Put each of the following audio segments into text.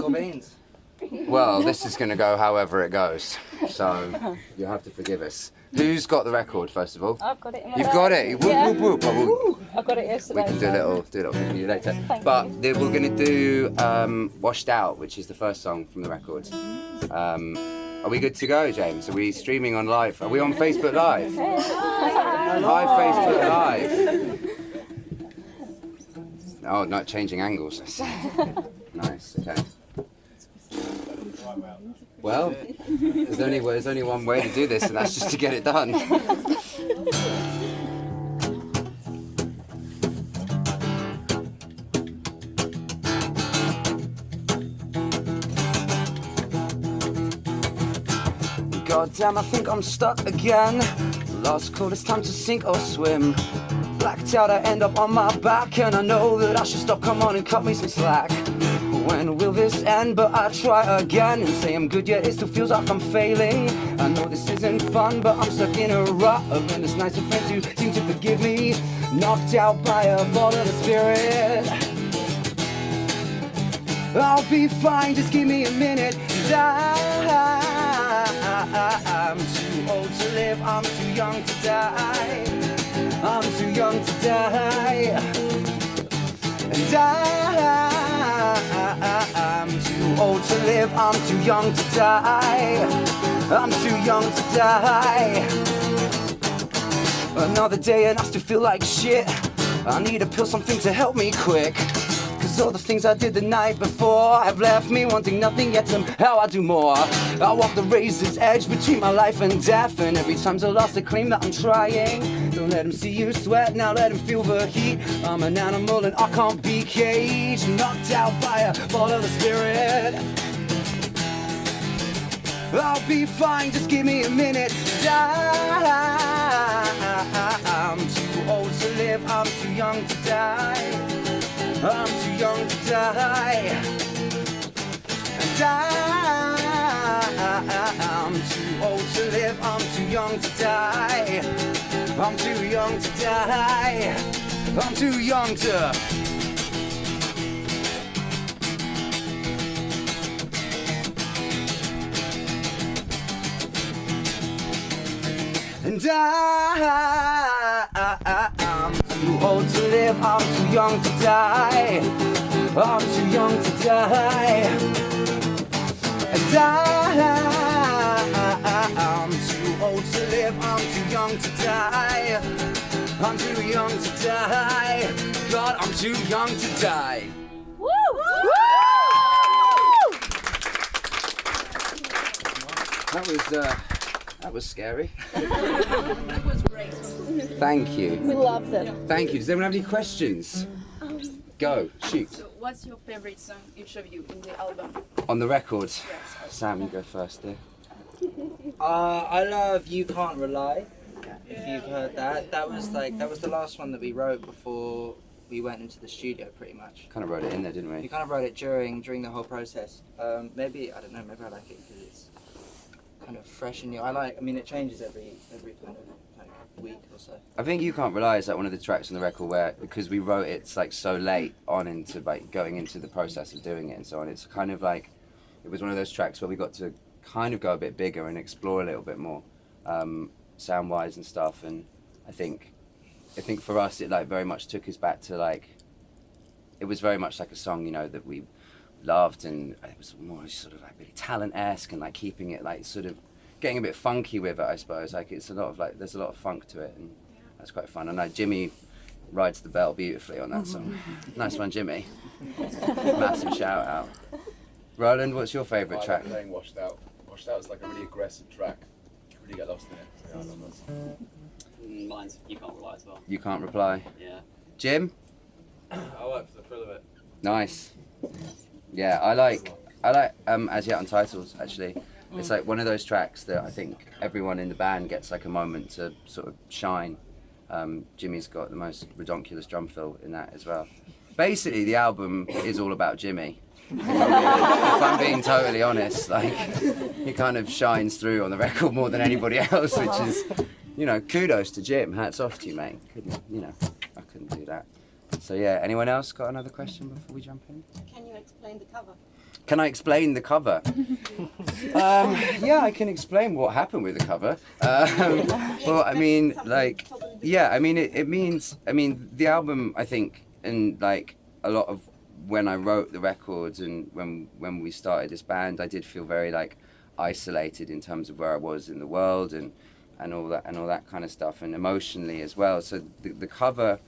Spill beans. Well, this is going to go however it goes, so you'll have to forgive us. Who's got the record, first of all? I've got it in my You've bag. got it? Yeah. Whoop, whoop, whoop. I've got it yesterday. We can do a little for you later. Thank But you. then we're going to do Washed Out, which is the first song from the record. Are we good to go, James? Are we streaming on live? Are we on Facebook Live? Live Facebook Live. Oh, not changing angles. Nice, okay. Well, there's only one way to do this, and that's just to get it done. God damn, I think I'm stuck again. Lost call, it's time to sink or swim. Blacked out, I end up on my back, and I know that I should stop. Come on and cut me some slack. When will this end? But I try again and say I'm good, yet it still feels like I'm failing. I know this isn't fun, but I'm stuck in a rut. And it's nice of friends who seem to forgive me. Knocked out by a bottle of spirit. I'll be fine, just give me a minute. I'm too old to live, I'm too young to die. I'm too young to die. And I'm too old to live, I'm too young to die. I'm too young to die. Another day and I still feel like shit. I need a pill, something to help me quick. Cause all the things I did the night before have left me wanting nothing, yet somehow I do more. I walk the razor's edge between my life and death, and every time's a loss, I claim that I'm trying. Don't let him see you sweat, now let him feel the heat. I'm an animal and I can't be caged. Knocked out by a ball of the spirit. I'll be fine, just give me a minute. I'm too old to live, I'm too young to die. I'm too young to die. And I'm too old to live, I'm too young to die. I'm too young to die. I'm too young to. And I'm too old to live, I'm too young to die. I'm too young to die. And I'm too old to live, I'm too young to die. I'm too young to die. God, I'm too young to die. Woo! That was scary. That was great. Thank you. We love them. Thank you. Does anyone have any questions? Go, shoot. So, what's your favorite song, each of you, in the album? On the record, Sam, you go first there. I love You Can't Rely, if you've heard that. That was the last one that we wrote before we went into the studio, pretty much. Kind of wrote it in there, didn't We we? kind of wrote it during the whole process. Maybe I like it because it's kind of fresh and new. It changes every kind of week or so. I think You Can't Rely is like one of the tracks on the record where, because we wrote it, it's like so late on into like going into the process of doing it and so on. It's kind of like, it was one of those tracks where we got to kind of go a bit bigger and explore a little bit more, sound-wise and stuff. And I think for us, it like very much took us back to like, it was very much like a song, you know, that we loved, and it was more sort of like really talent-esque and like keeping it like sort of getting a bit funky with it, I suppose. Like it's a lot of like, there's a lot of funk to it, and that's quite fun. I know Jimmy rides the bell beautifully on that song. Nice one, Jimmy. Massive shout out. Roland, what's your favourite track? I like playing Washed Out. Washed Out is like a really aggressive track. You really get lost in it. So yeah, I love that song. Mine's You Can't Rely as well. You Can't Reply. Yeah. Jim? I like for the thrill of it. Nice. Yeah, I like As Yet Untitled, actually. It's like one of those tracks that I think everyone in the band gets like a moment to sort of shine. Jimmy's got the most redonkulous drum fill in that as well. Basically, the album is all about Jimmy. If I'm being totally honest, like he kind of shines through on the record more than anybody else, which is, you know, kudos to Jim. Hats off to you, mate. I couldn't do that. So yeah, anyone else got another question before we jump in? Can you explain the cover? Can I explain the cover? Yeah, I can explain what happened with the cover. Well, I mean, like, yeah, I mean, it means, I mean, the album, I think, and like a lot of when I wrote the records and when we started this band, I did feel very like isolated in terms of where I was in the world and all that kind of stuff, and emotionally as well. So the cover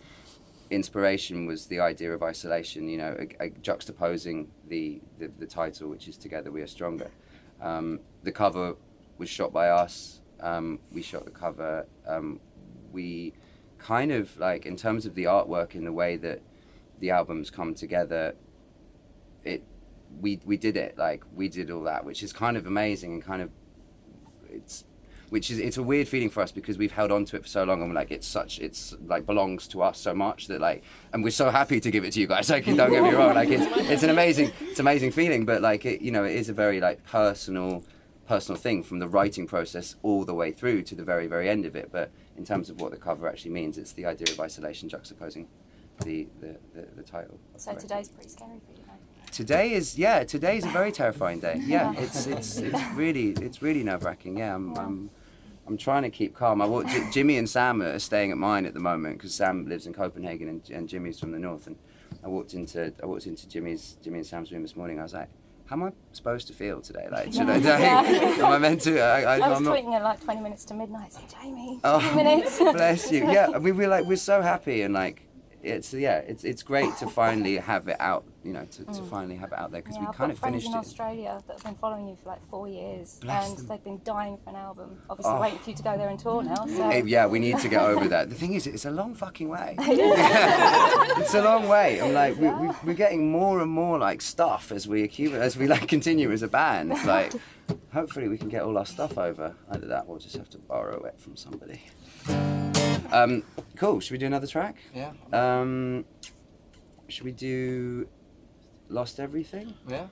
inspiration was the idea of isolation, you know, juxtaposing the title, which is Together We Are Stronger. The cover was shot by us. We shot the cover. We kind of like, in terms of the artwork and the way that the albums come together, we did it, like we did all that, which is kind of amazing and kind of it's a weird feeling for us because we've held on to it for so long and we're like it's like belongs to us so much that like, and we're so happy to give it to you guys, like don't get me wrong, like it's an amazing feeling, but like it, you know, it is a very like personal thing from the writing process all the way through to the very end of it. But in terms of what the cover actually means, it's the idea of isolation juxtaposing the title. So today's pretty scary for you, though. Today's a very terrifying day. Yeah, it's really nerve-wracking. Yeah, I'm trying to keep calm. Jimmy and Sam are staying at mine at the moment because Sam lives in Copenhagen and Jimmy's from the north. And I walked into Jimmy and Sam's room this morning. I was like, how am I supposed to feel today? Like, should I? Am I meant to? I was I'm not... tweeting at like 20 minutes to midnight. Saying, Jamie, 20 Oh, minutes. Bless you. Yeah, we're so happy and like. It's great to finally have it out, you know, to finally have it out there because we kind of finished it. I've got friends in Australia that have been following you for like 4 years, Bless and them. they've been dying for an album. Obviously, waiting for you to go there and tour now. So. Yeah, we need to get over that. The thing is, it's a long fucking way. It's a long way. I'm like, we're getting more and more like stuff as we like continue as a band. Like, hopefully we can get all our stuff over. Either that, we'll just have to borrow it from somebody. Cool. Should we do another track? Yeah. Should we do Lost Everything? Yeah.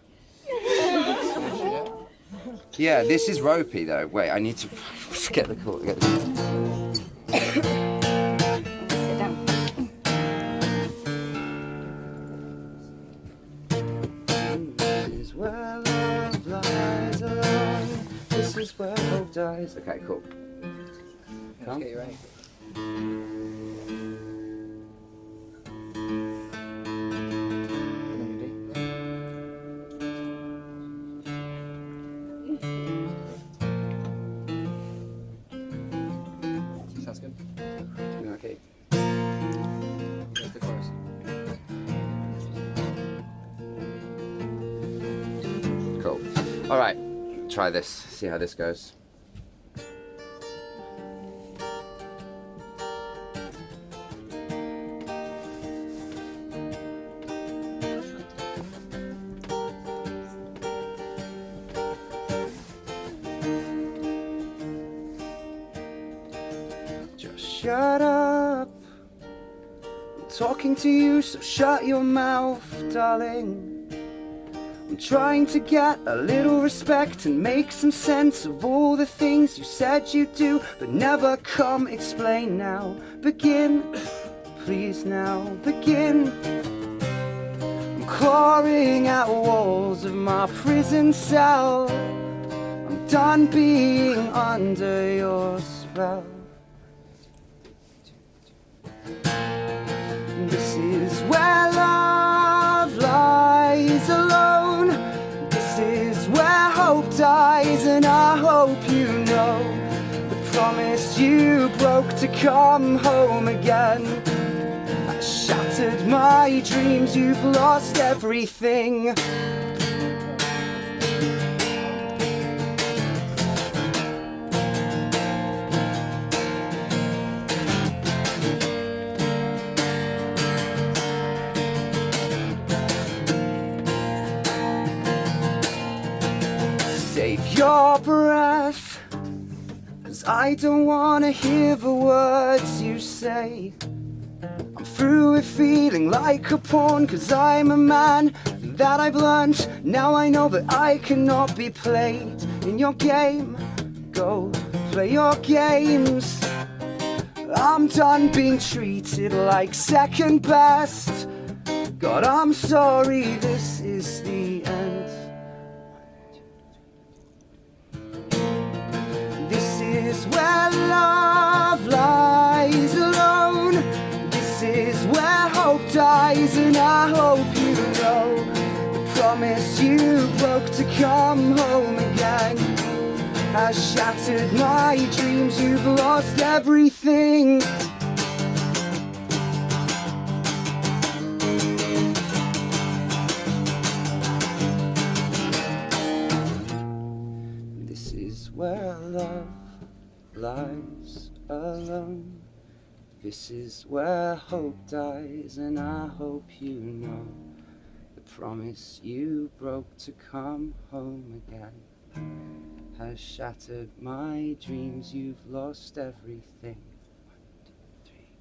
Yeah, this is ropey though. Wait, I need to get the chord. Sit down. This is where love lies alone. This is where hope dies. Okay, cool. Let's get you ready. Sounds good. Okay. Here's the chorus. Cool. All right. Try this. See how this goes. Shut up. I'm talking to you, so shut your mouth, darling. I'm trying to get a little respect and make some sense of all the things you said you'd do, but never come explain now. Begin, please now, begin. I'm clawing at walls of my prison cell. I'm done being under your spell. This is where love lies alone. This is where hope dies, and I hope you know the promise you broke to come home again. I shattered my dreams, you've lost everything. Save your breath, 'cause I don't wanna hear the words you say. I'm through with feeling like a pawn, 'cause I'm a man that I've learned. Now I know that I cannot be played in your game. Go play your games. I'm done being treated like second best. God, I'm sorry, this is the end. where love lies alone. This is where hope dies, and I hope you know the promise you broke to come home again has shattered my dreams. You've lost everything. This is where love lies alone. This is where hope dies, and I hope you know the promise you broke to come home again has shattered my dreams. You've lost everything.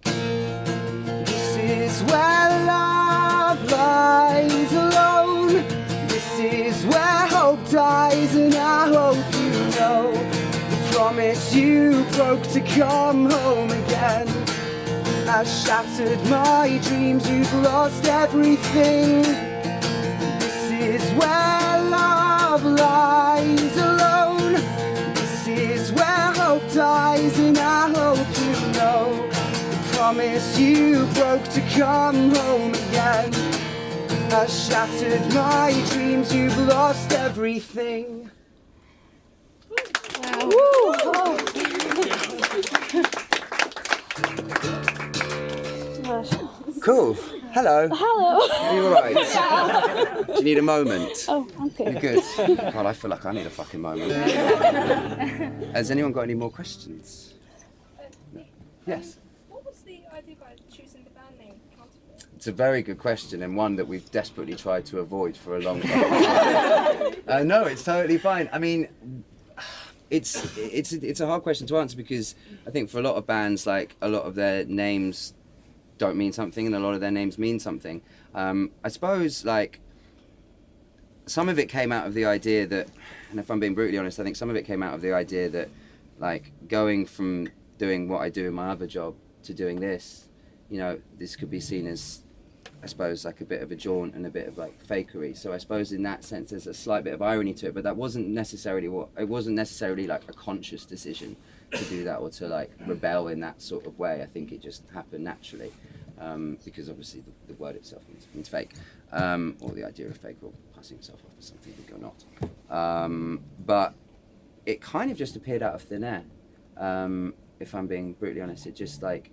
1, 2, 3. This is where love lies alone. This is where hope dies, and I hope you know the promise you broke to come home again has shattered my dreams. You've lost everything. This is where love lies alone. This is where hope dies, and I hope you know the promise you broke to come home again has shattered my dreams. You've lost everything. Cool. Hello. Hello. Are you alright? Do you need a moment? Oh, I'm good. You're good. God, I feel like I need a fucking moment. Has anyone got any more questions? No. Yes. What was the idea behind choosing the band name Counterfeit? It's a very good question, and one that we've desperately tried to avoid for a long time. No, it's totally fine. I mean, it's a hard question to answer because I think for a lot of bands, like a lot of their names don't mean something, and a lot of their names mean something. I suppose like some of it came out of the idea that, and if I'm being brutally honest, I think some of it came out of the idea that like going from doing what I do in my other job to doing this, you know, this could be seen as, I suppose, like a bit of a jaunt and a bit of like fakery. So I suppose in that sense there's a slight bit of irony to it, but that wasn't necessarily like a conscious decision to do that or to like rebel in that sort of way. I think it just happened naturally, because obviously the word itself means fake, or the idea of fake or passing yourself off as something big or not. But it kind of just appeared out of thin air. If I'm being brutally honest, it just like,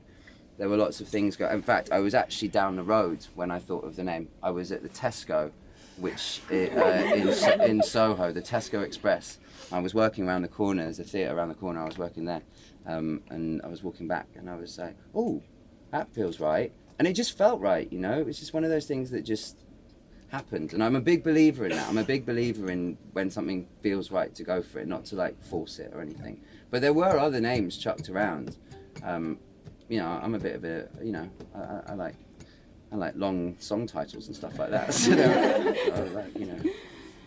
there were lots of things in fact, I was actually down the road when I thought of the name. I was at the Tesco, which in Soho, the Tesco Express. I was working around the corner, there's a theatre around the corner, I was working there. And I was walking back and I was like, oh, that feels right. And it just felt right, you know? It was just one of those things that just happened. And I'm a big believer in that. I'm a big believer in when something feels right to go for it, not to like force it or anything. But there were other names chucked around. You know, I'm a bit of a, you know, I like long song titles and stuff like that. So like, you know,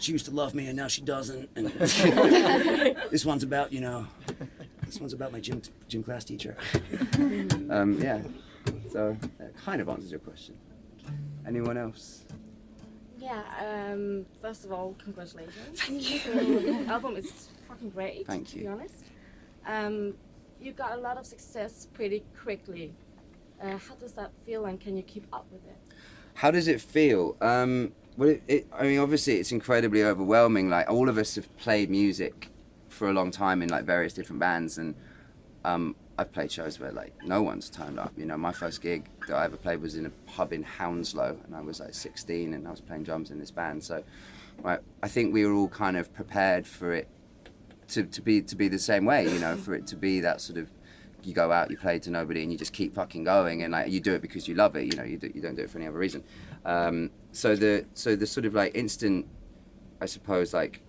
she used to love me and now she doesn't. And this one's about, you know, this one's about my gym class teacher. Yeah, so that kind of answers your question. Anyone else? Yeah, first of all, congratulations. Thank you. The album is fucking great, Thank you. to be honest. You got a lot of success pretty quickly. How does that feel, and can you keep up with it? How does it feel? Well, I mean, obviously it's incredibly overwhelming. Like, all of us have played music for a long time in like various different bands, and I've played shows where like no one's turned up. You know, my first gig that I ever played was in a pub in Hounslow, and I was like 16, and I was playing drums in this band. So, right, I think we were all kind of prepared for it to be the same way. You know, for it to be that sort of, you go out, you play to nobody, and you just keep fucking going, and like you do it because you love it. You know, you don't do it for any other reason. So the sort of like instant, I suppose, like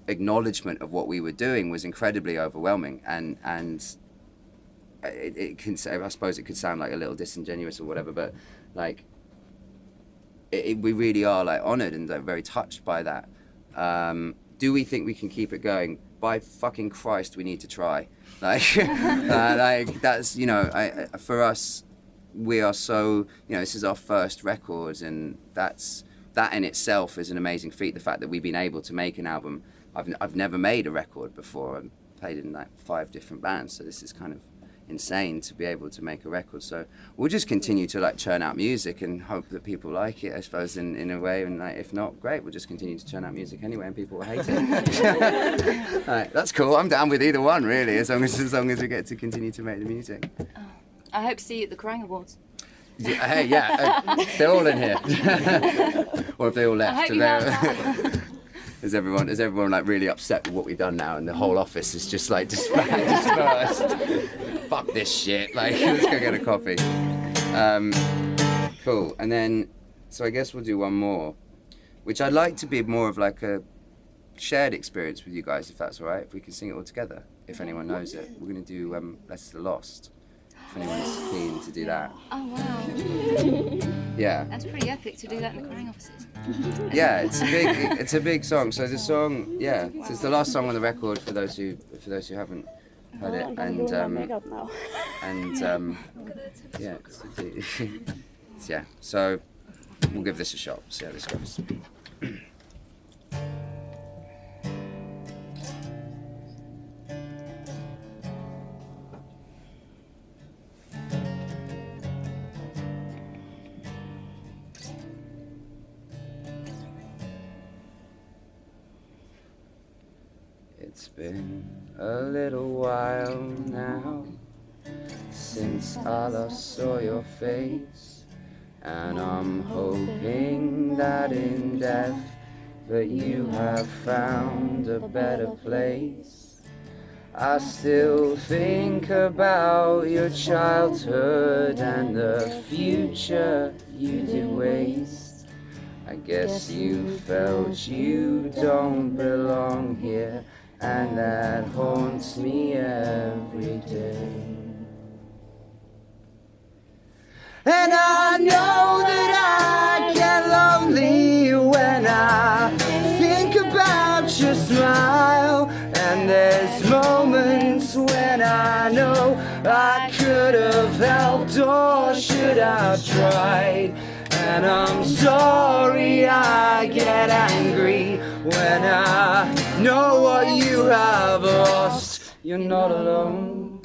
acknowledgement of what we were doing was incredibly overwhelming, and it can say, I suppose it could sound like a little disingenuous or whatever, but like we really are like honoured and very touched by that. Do we think we can keep it going? By fucking Christ, we need to try. Like, like that's, you know, for us, we are so, you know, this is our first record, and that in itself is an amazing feat. The fact that we've been able to make an album. I've never made a record before. played in like 5 different bands, so this is kind of insane to be able to make a record. So we'll just continue to like churn out music and hope that people like it, I suppose, in a way, and like, if not, great, we'll just continue to churn out music anyway and people will hate it. Right, that's cool, I'm down with either one really, as long as we get to continue to make the music. I hope to see you at the Keerang Awards. Hey, they're all in here. Or if they all left. I hope you have that. Is everyone like really upset with what we've done now, and the whole office is just like dispersed? Fuck this shit! Like, let's go get a coffee. Cool. And then, so I guess we'll do one more, which I'd like to be more of like a shared experience with you guys, if that's all right. If we can sing it all together, if anyone knows it, we're gonna do Letters to the Lost. If anyone's keen to do that. Oh wow. Yeah. That's pretty epic to do that in the Keerang offices. Yeah, it's a big song. So the song, yeah, so it's the last song on the record for those who haven't heard it, and yeah, yeah. So we'll give this a shot. See how this goes. It's been a little while now since I last saw your face, and I'm hoping that in death that you have found a better place. I still think about your childhood and the future you did waste. I guess you felt you don't belong here, and that haunts me every day. And I know that I get lonely when I think about your smile, and there's moments when I know I could have helped, or should have tried. And I'm sorry I get angry when I know what you have lost. You're not alone.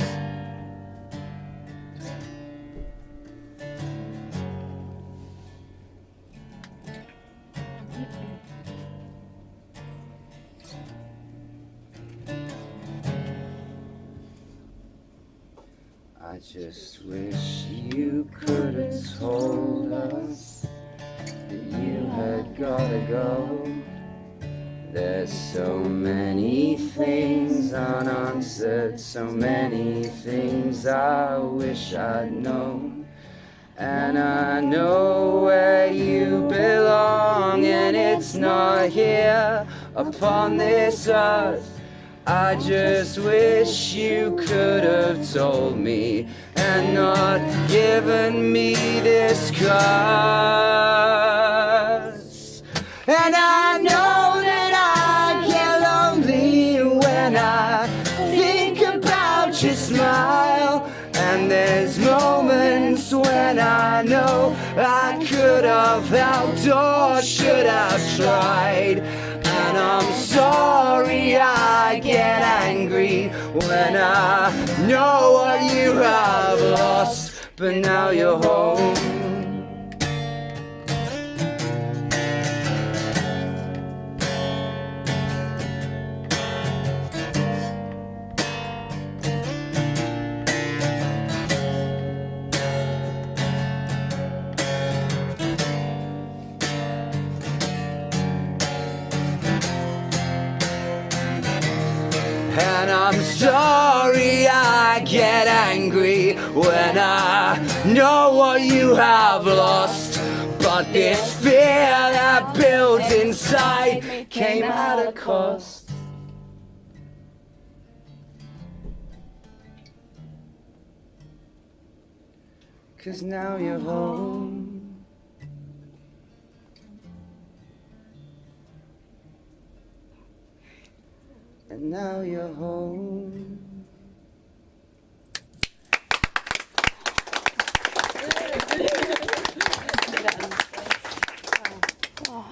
I just wish you could have told us that you had gotta go. There's so many things unanswered, so many things I wish I'd known. And I know where you belong, and it's not here upon this earth. I just wish you could have told me and not given me this curse. And I know that I get lonely when I think about your smile, and there's moments when I know I could have helped, or should have tried. And I'm sorry I get angry when I know what you have lost, but now you're home. And I'm sorry I get angry when I know what you have lost, but this fear that builds inside came at a cost. 'Cause now you're home. And now you're home.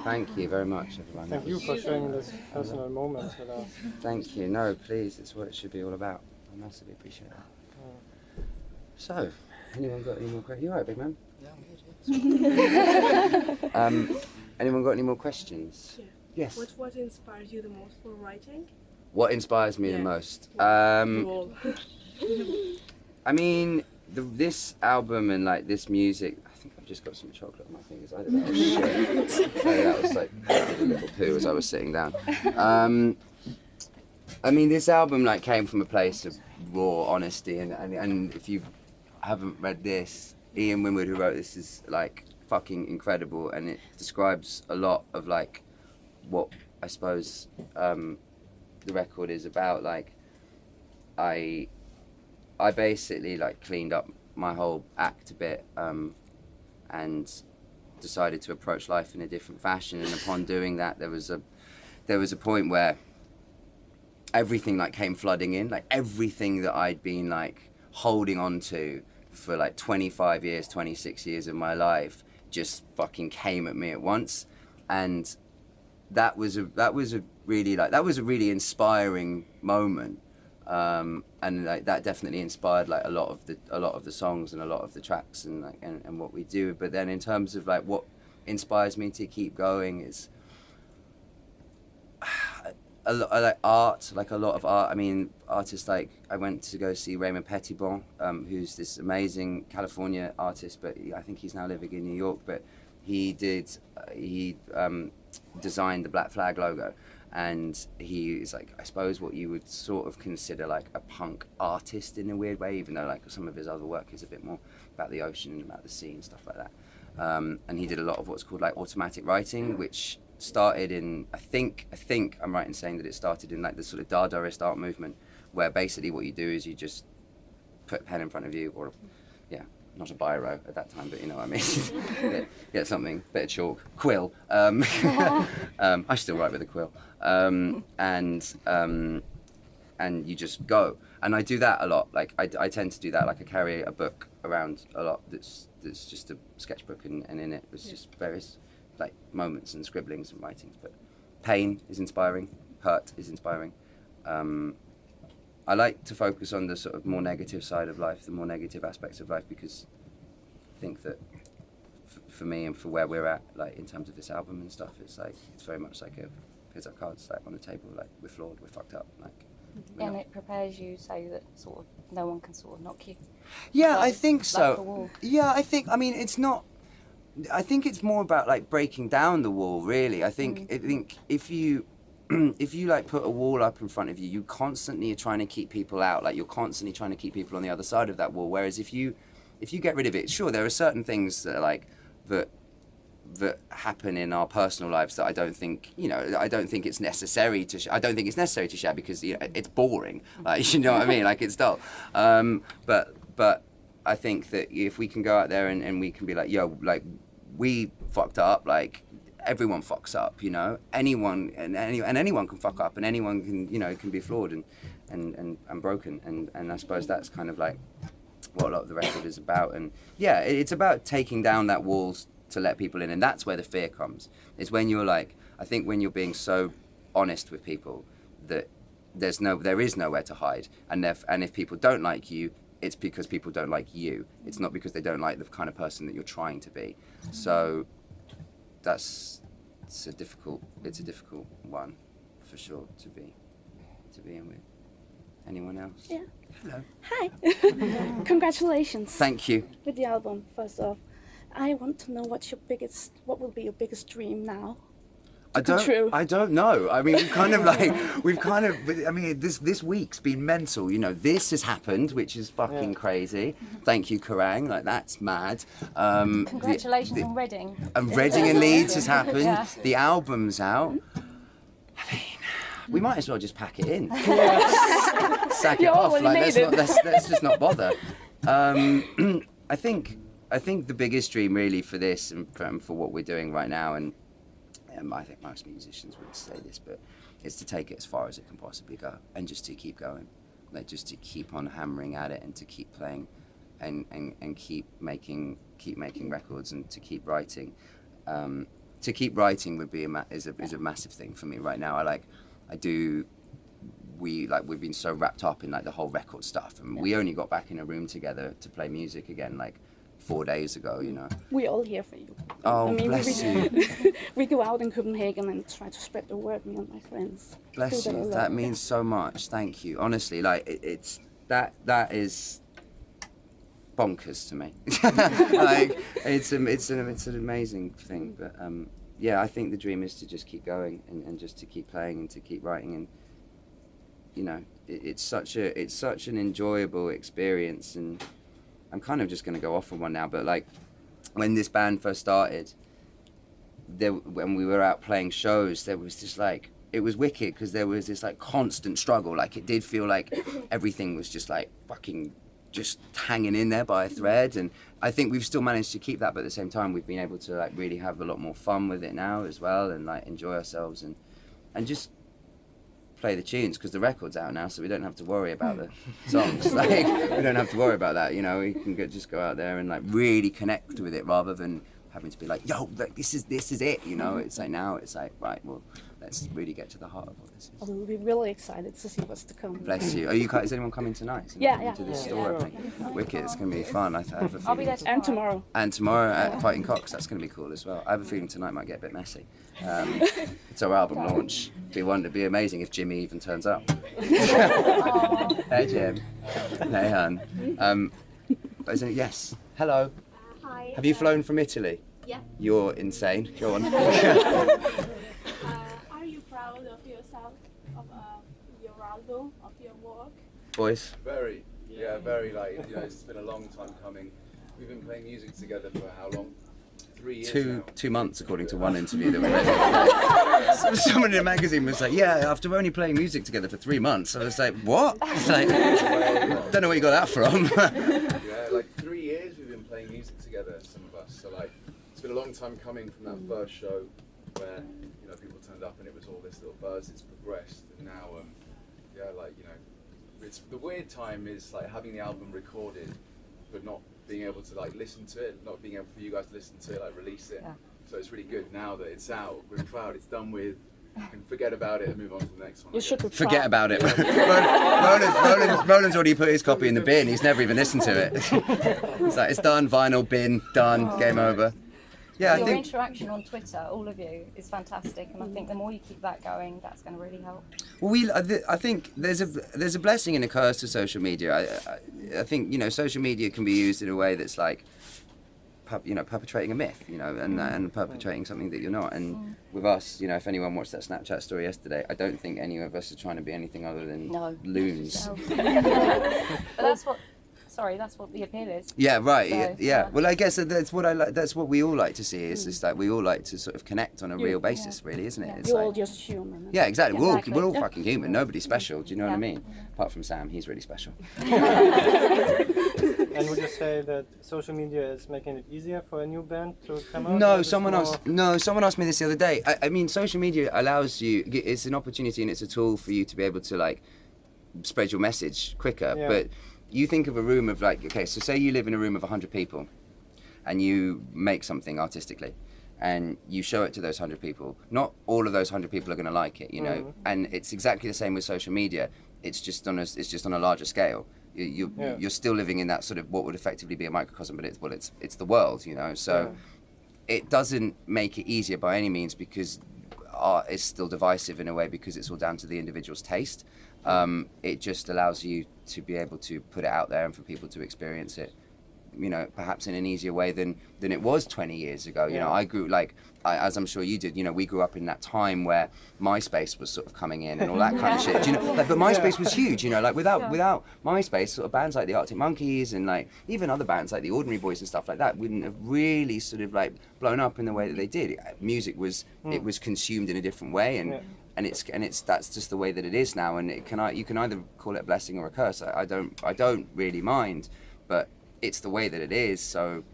Thank you very much, everyone. Thank you for sharing this personal moments with us. Thank you. No, please, it's what it should be all about. I massively appreciate that. So, anyone got any more questions? You alright, big man? Yeah, I'm good. Anyone got any more questions? Yeah. Yes. What inspires you the most for writing? What inspires me the most? Cool. I mean, this album and like this music. I think I've just got some chocolate on my fingers. I don't know. Shit. So that was like I did a little poo as I was sitting down. I mean, this album like came from a place of raw honesty, and if you haven't read this, Ian Winwood, who wrote this, is like fucking incredible, and it describes a lot of like what I suppose the record is about. Like I basically like cleaned up my whole act a bit and decided to approach life in a different fashion, and upon doing that there was a point where everything like came flooding in, like everything that I'd been like holding on to for like 25 years, 26 years of my life just fucking came at me at once. And that was a really inspiring moment. And like that definitely inspired like a lot of the songs and a lot of the tracks and like and what we do. But then in terms of like what inspires me to keep going is a lot of art. I mean, artists like I went to go see Raymond Pettibon, who's this amazing California artist, but I think he's now living in New York. But he designed the Black Flag logo, and he is like, I suppose, what you would sort of consider like a punk artist in a weird way, even though like some of his other work is a bit more about the ocean and about the sea and stuff like that. And he did a lot of what's called like automatic writing, which started in, I think I'm right in saying that it started in like the sort of Dadaist art movement, where basically what you do is you just put a pen in front of you, or not a biro at that time, but you know what I mean. Get something, bit of chalk, quill. I still write with a quill, and you just go. And I do that a lot. Like I tend to do that. Like I carry a book around a lot. That's just a sketchbook, and in it was just various like moments and scribblings and writings. But pain is inspiring. Hurt is inspiring. I like to focus on the sort of more negative side of life, the more negative aspects of life, because I think that for me and for where we're at, like in terms of this album and stuff, it's like it's very much like here's our cards like on the table, like we're flawed, we're fucked up, like. And it prepares you so that sort of no one can sort of knock you. Yeah, Like- I think like so. the wall. Yeah, I mean, it's not. I think it's more about like breaking down the wall. Really, I think if you like put a wall up in front of you, you constantly are trying to keep people out. Like you're constantly trying to keep people on the other side of that wall. Whereas if you get rid of it, sure, there are certain things that are like that happen in our personal lives that I don't think it's necessary to I don't think it's necessary to share, because it's boring, like, you know what I mean, like it's dull, but I think that if we can go out there and we can be like, yo, like we fucked up, like everyone fucks up, you know, anyone can fuck up, and anyone can can be flawed and broken, and I suppose that's kind of like what a lot of the record is about. And yeah, it's about taking down that walls to let people in, and that's where the fear comes. It's when you're like, I think when you're being so honest with people that there is nowhere to hide, and if people don't like you, it's because people don't like you. It's not because they don't like the kind of person that you're trying to be. So it's a difficult one for sure to be in with. Anyone else? Yeah. Hello. Hi. Congratulations. Thank you. With the album, first off. I want to know what will be your biggest dream now? I don't know. I mean, I mean, this week's been mental. You know, this has happened, which is fucking crazy. Thank you, Keerang. Like, that's mad. Congratulations on Reading. And Reading and Leeds has happened. Yeah. The album's out. I mean, we might as well just pack it in. Sack it off. Like, let's just not bother. I think the biggest dream really for this and for what we're doing right now, and I think most musicians would say this, but it's to take it as far as it can possibly go, and just to keep going, like just to keep on hammering at it, and to keep playing, and keep making records, and to keep writing. to keep writing would be is a massive thing for me right now. We've been so wrapped up in like the whole record stuff, and we only got back in a room together to play music again like 4 days ago, you know. We're all here for you. Oh, bless you. We go out in Copenhagen and try to spread the word, me and my friends. Bless you. That means so much. Thank you. Honestly, like it's that is bonkers to me. Like it's an amazing thing. But yeah, I think the dream is to just keep going and just to keep playing and to keep writing, and you know, it's such an enjoyable experience. And I'm kind of just going to go off on one now, but like when this band first started, when we were out playing shows, there was just like, it was wicked because there was this like constant struggle. Like it did feel like everything was just like fucking just hanging in there by a thread, and I think we've still managed to keep that, but at the same time we've been able to like really have a lot more fun with it now as well, and like enjoy ourselves and just play the tunes, because the record's out now, so we don't have to worry about the songs. Like we don't have to worry about that, you know. We can just go out there and like really connect with it rather than having to be like, yo, like, this is it, you know. It's like now it's like, right, well, let's really get to the heart of what this is. Although we'll be really excited to see what's to come. Bless you. Is anyone coming tonight? Yeah. To the store, I think. Wicked. It's going to be fun. I have a feeling. I'll be there tomorrow. And tomorrow. And tomorrow at Fighting Cocks, that's going to be cool as well. I have a feeling tonight might get a bit messy. It's our album launch. It'd be amazing if Jimmy even turns up. Hey Jim. Hey hun. Yes. Hello. Hi. Have you flown from Italy? Yeah. You're insane. Go on. Are you proud of yourself, of your album, of your work? Boys. Very, yeah, very. Like, you know, it's been a long time coming. We've been playing music together for how long? 3 years now. 2 months, according to one interview that we read. Someone in a magazine was like, yeah, after only playing music together for 3 months. I was like, what? It's like, don't know where you got that from. Yeah, like 3 years we've been playing music together, some of us. So like, it's been a long time coming from that first show where, you know, people turned up and it was all this little buzz. It's progressed, and now, yeah, like, you know, it's the weird time is like having the album recorded, but not being able to like listen to it, not being able for you guys to listen to it, like release it. Yeah. So it's really good now that it's out. We're proud. It's done with. You can forget about it and move on to the next one. You should be Forget proud. about it. Roland's already put his copy in the bin. He's never even listened to it. It's like, it's done, vinyl, bin, done, game over. Yeah, I Your think. interaction on Twitter, all of you, is fantastic, and I think the more you keep that going, that's going to really help. Well, I think there's a blessing and a curse to social media. I think, you know, social media can be used in a way that's like, you know, perpetrating a myth, you know, and perpetrating something that you're not. And with us, you know, if anyone watched that Snapchat story yesterday, I don't think any of us are trying to be anything other than loons. But that's what the appeal is. Yeah, right. So, yeah. Well, I guess that's what I like. That's what we all like to see. Is just like we all like to sort of connect on a real basis, really, isn't it? It's You're like, all just human. yeah, exactly. Exactly. We're all fucking human. Nobody's special. Do you know what I mean? Apart from Sam, he's really special. And would you say that social media is making it easier for a new band to come out? No, someone asked me this the other day. I mean, social media allows you. It's an opportunity and it's a tool for you to be able to like spread your message quicker. Yeah. But you think of a room of like, okay, so say you live in a room of 100 people, and you make something artistically, and you show it to those 100 people. Not all of those 100 people are going to like it, you know. And it's exactly the same with social media. It's just on a larger scale. You're still living in that sort of what would effectively be a microcosm, but it's the world, you know. So it doesn't make it easier by any means, because art is still divisive in a way, because it's all down to the individual's taste. It just allows you to be able to put it out there and for people to experience it, you know, perhaps in an easier way than it was 20 years ago. You know, I grew as I'm sure you did, you know, we grew up in that time where MySpace was sort of coming in and all that kind of shit. Do you know, like, but MySpace was huge, you know, like without MySpace, sort of bands like the Arctic Monkeys and like even other bands like the Ordinary Boys and stuff like that wouldn't have really sort of like blown up in the way that they did. Music was it was consumed in a different way, and it's that's just the way that it is now, and you can either call it a blessing or a curse. I don't really mind, but it's the way that it is, so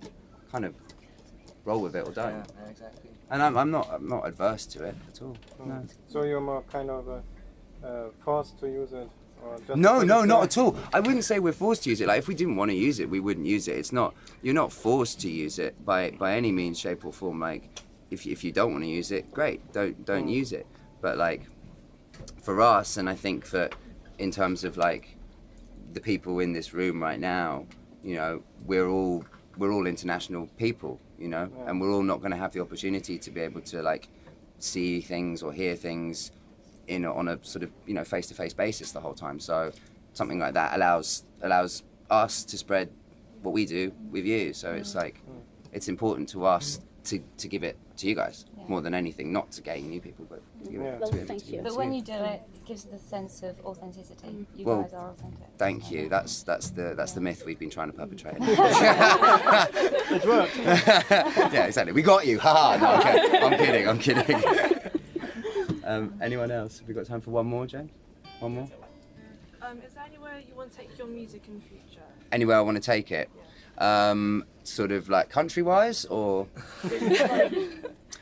kind of roll with it or don't. Yeah, exactly. And I'm not adverse to it at all. No. So you're more kind of forced to use it, or just No, because it's not there? at all. I wouldn't say we're forced to use it. Like, if we didn't want to use it, we wouldn't use it. It's not. You're not forced to use it by any means, shape or form. Like, if you don't want to use it, great, don't use it. But like for us, and I think that in terms of like the people in this room right now, you know, we're all international people, you know, and we're all not going to have the opportunity to be able to like see things or hear things on a sort of, you know, face-to-face basis the whole time. So something like that allows us to spread what we do with you. So it's like it's important to us to give it to you guys more than anything, not to gain new people, but to give it to you. But when you do it, it gives the sense of authenticity. You Well, guys are authentic. Thank you. That's the myth we've been trying to perpetrate. It worked. Yeah, exactly. We got you. Haha. No, okay. I'm kidding. Anyone else? Have we got time for one more, James? One more? Is there anywhere you want to take your music in the future? Anywhere I want to take it? Sort of like country-wise, or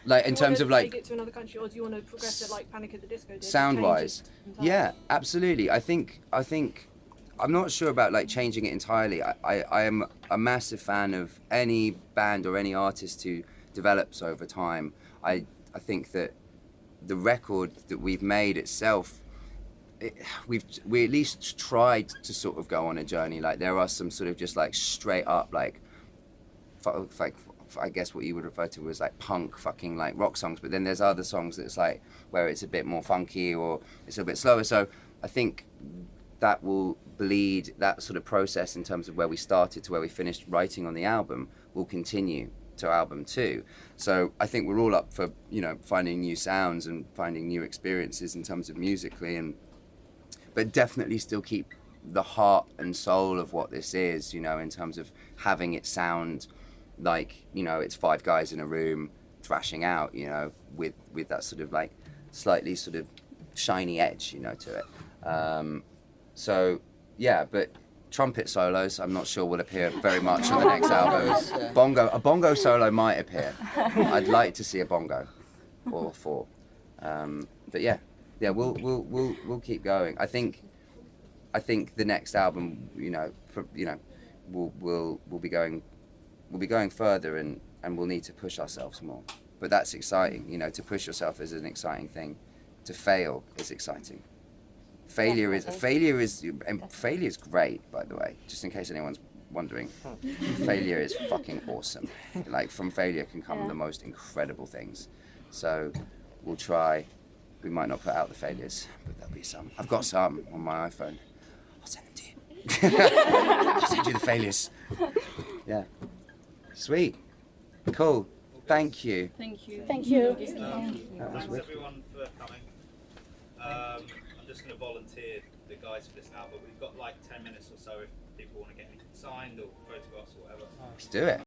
like in terms of like take it to another country, or do you want to progress it like Panic at the Disco did? sound-wise? Yeah, absolutely. I think I'm not sure about like changing it entirely. I am a massive fan of any band or any artist who develops over time. I think that the record that we've made itself, we at least tried to sort of go on a journey. Like there are some sort of just like straight up like I guess what you would refer to as like punk fucking like rock songs, but then there's other songs that's like where it's a bit more funky or it's a bit slower. So I think that will bleed, that sort of process in terms of where we started to where we finished writing on the album will continue to album 2. So I think we're all up for, you know, finding new sounds and finding new experiences in terms of musically, but definitely still keep the heart and soul of what this is, you know, in terms of having it sound like, you know, it's 5 guys in a room thrashing out, you know, with that sort of like slightly sort of shiny edge, you know, to it. So yeah, but trumpet solos I'm not sure will appear very much on the next album. A bongo solo might appear. I'd like to see a bongo or 4. But yeah, we'll keep going. I think the next album, you know, we'll be going further and we'll need to push ourselves more. But that's exciting, you know, to push yourself is an exciting thing. To fail is exciting. Failure is great, by the way, just in case anyone's wondering. Failure is fucking awesome. Like from failure can come the most incredible things. So we'll try. We might not put out the failures, but there'll be some. I've got some on my iPhone. I'll send them to you. I'll send you the failures. Yeah. Sweet. Cool. Thank you. Thank you. Thank you. That was Thanks wicked. everyone for coming. I'm just going to volunteer the guys for this now, but we've got like 10 minutes or so if people want to get anything signed or photographs or whatever. Let's do it.